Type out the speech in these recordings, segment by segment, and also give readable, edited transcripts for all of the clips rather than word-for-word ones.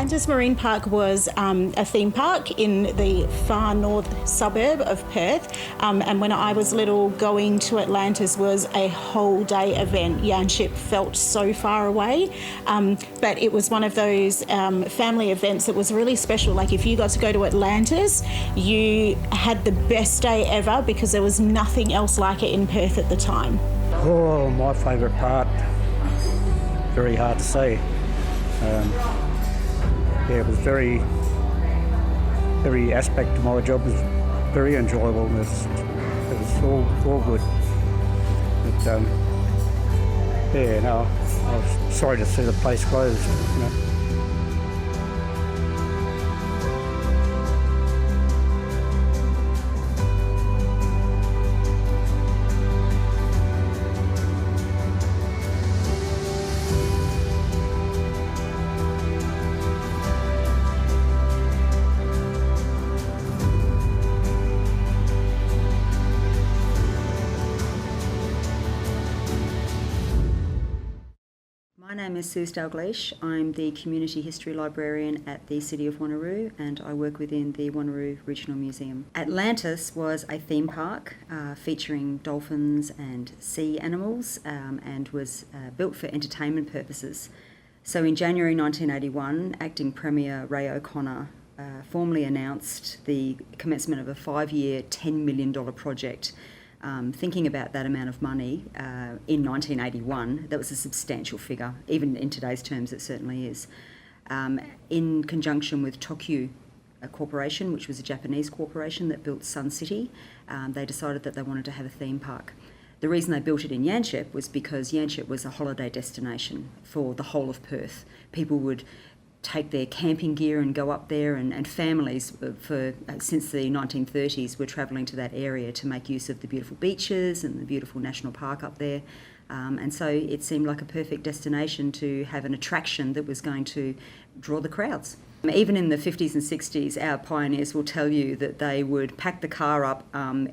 Atlantis Marine Park was a theme park in the far north suburb of Perth, and when I was little, going to Atlantis was a whole day event. Yanchep felt so far away, but it was one of those family events that was really special. Like if you got to go to Atlantis, you had the best day ever because there was nothing else like it in Perth at the time. Oh, my favourite part, very hard to say. It was every aspect of my job was very enjoyable. It was all good. But, I was sorry to see the place closed. My name is Cesc Dalgleish. I'm the Community History Librarian at the City of Wanneroo, and I work within the Wanneroo Regional Museum. Atlantis was a theme park featuring dolphins and sea animals, and was built for entertainment purposes. So in January 1981, Acting Premier Ray O'Connor formally announced the commencement of a 5-year, $10 million project. Thinking about that amount of money in 1981, that was a substantial figure. Even in today's terms, it certainly is. In conjunction with Tokyu Corporation, which was a Japanese corporation that built Sun City, they decided that they wanted to have a theme park. The reason they built it in Yanchep was because Yanchep was a holiday destination for the whole of Perth. People would take their camping gear and go up there, and families since the 1930s were travelling to that area to make use of the beautiful beaches and the beautiful national park up there. And so it seemed like a perfect destination to have an attraction that was going to draw the crowds. Even in the 50s and 60s, our pioneers will tell you that they would pack the car up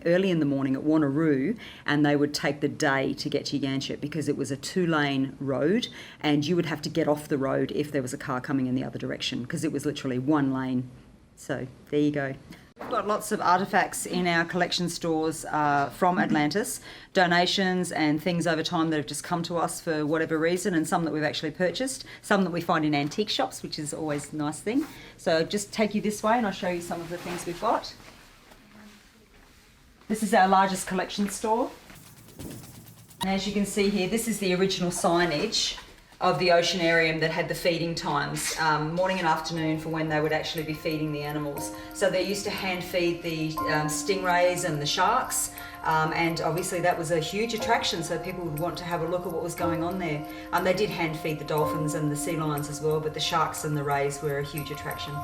early in the morning at Wanneroo, and they would take the day to get to Yanchep because it was a 2-lane road, and you would have to get off the road if there was a car coming in the other direction because it was literally 1 lane. So there you go. We've got lots of artefacts in our collection stores from Atlantis, donations and things over time that have just come to us for whatever reason, and some that we've actually purchased, some that we find in antique shops, which is always a nice thing. So I'll just take you this way and I'll show you some of the things we've got. This is our largest collection store. And as you can see here, this is the original signage of the oceanarium that had the feeding times, morning and afternoon, for when they would actually be feeding the animals. So they used to hand feed the stingrays and the sharks, and obviously that was a huge attraction, so people would want to have a look at what was going on there. They did hand feed the dolphins and the sea lions as well, but the sharks and the rays were a huge attraction.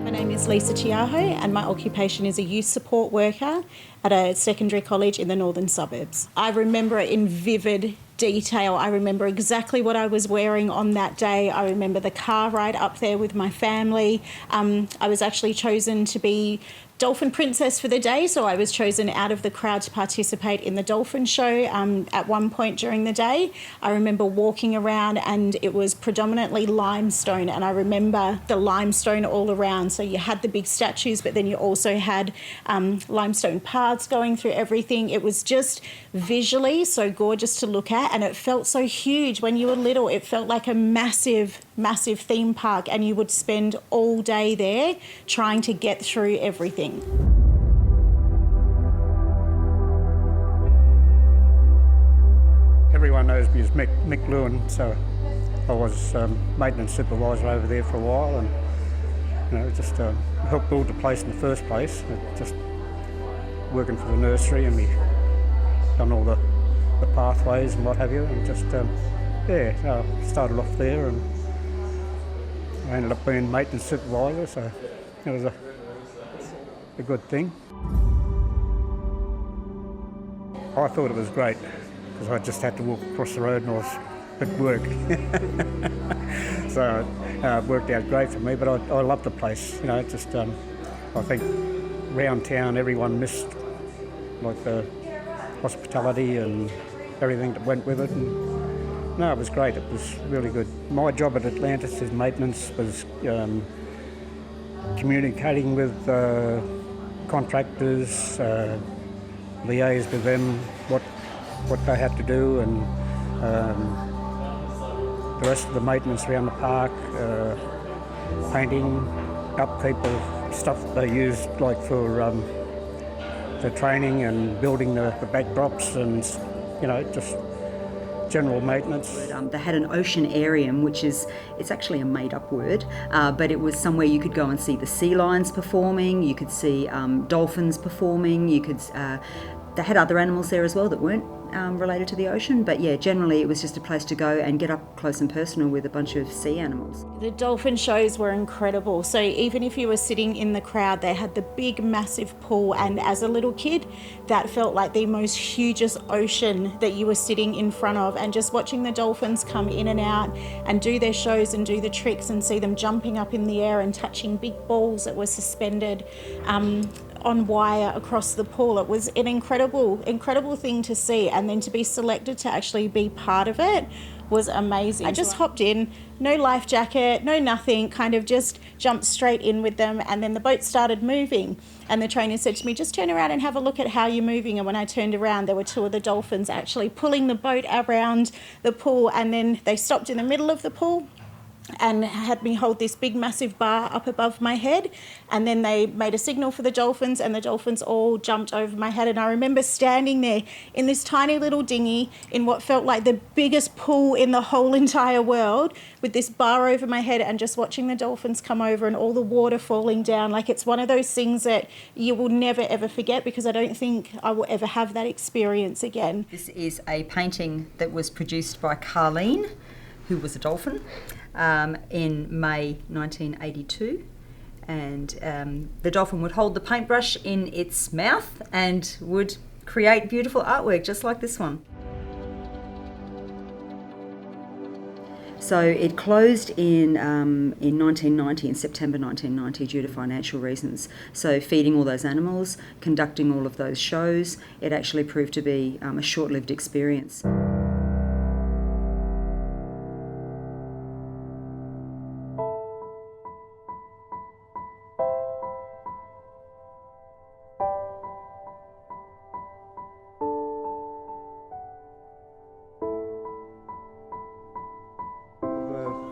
My name is Blade Te Aho, and my occupation is a youth support worker at a secondary college in the northern suburbs. I remember it in vivid detail. I remember exactly what I was wearing on that day. I remember the car ride up there with my family. I was actually chosen to be Dolphin Princess for the day, so I was chosen out of the crowd to participate in the dolphin show at one point during the day. I remember walking around and it was predominantly limestone, and I remember the limestone all around. So you had the big statues, but then you also had limestone paths going through everything. It was just visually so gorgeous to look at, and it felt so huge. When you were little, it felt like a massive theme park, and you would spend all day there trying to get through everything. Everyone knows me as Mick Lewin, so I was maintenance supervisor over there for a while, and just helped build the place in the first place. Just working for the nursery, and we done all the pathways and what have you, and just I started off there, and I ended up being maintenance supervisor, so it was a good thing. I thought it was great because I just had to walk across the road and I was at work. So it worked out great for me, but I loved the place. Just I think round town everyone missed like the hospitality and everything that went with it. And, no, it was great. It was really good. My job at Atlantis as maintenance was communicating with contractors, liaise with them what they had to do, and the rest of the maintenance around the park, painting, upkeep of stuff that they used like for training and building the backdrops, and just general maintenance. They had an oceanarium, which it's actually a made-up word, but it was somewhere you could go and see the sea lions performing, you could see dolphins performing, they had other animals there as well that weren't related to the ocean, but yeah, generally it was just a place to go and get up close and personal with a bunch of sea animals. The dolphin shows were incredible. So even if you were sitting in the crowd, they had the big massive pool, and as a little kid that felt like the most hugest ocean that you were sitting in front of, and just watching the dolphins come in and out and do their shows and do the tricks and see them jumping up in the air and touching big balls that were suspended on wire across the pool. It was an incredible thing to see, and then to be selected to actually be part of it was amazing. I just hopped in, no life jacket, no nothing, kind of just jumped straight in with them, and then the boat started moving, and the trainer said to me, just turn around and have a look at how you're moving. And when I turned around, there were two of the dolphins actually pulling the boat around the pool, and then they stopped in the middle of the pool and had me hold this big massive bar up above my head, and then they made a signal for the dolphins, and the dolphins all jumped over my head. And I remember standing there in this tiny little dinghy in what felt like the biggest pool in the whole entire world, with this bar over my head, and just watching the dolphins come over and all the water falling down. Like, it's one of those things that you will never ever forget, because I don't think I will ever have that experience again. This is a painting that was produced by Carleen, who was a dolphin, in May 1982, and the dolphin would hold the paintbrush in its mouth and would create beautiful artwork just like this one. So it closed in 1990, in September 1990, due to financial reasons. So feeding all those animals, conducting all of those shows, it actually proved to be a short-lived experience.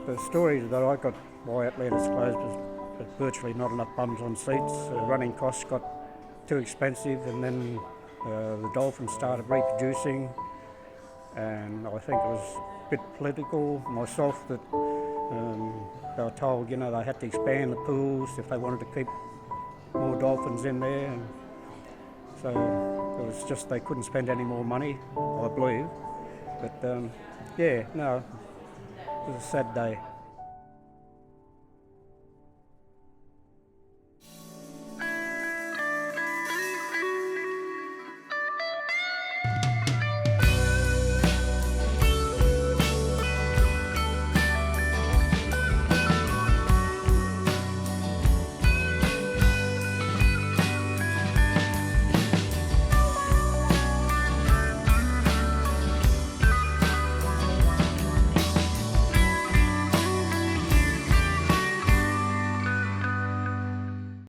The story that I got why Atlantis closed was virtually not enough bums on seats. Running costs got too expensive, and then the dolphins started reproducing, and I think it was a bit political myself that they were told, they had to expand the pools if they wanted to keep more dolphins in there, and so it was just they couldn't spend any more money, I believe. But it was a sad day.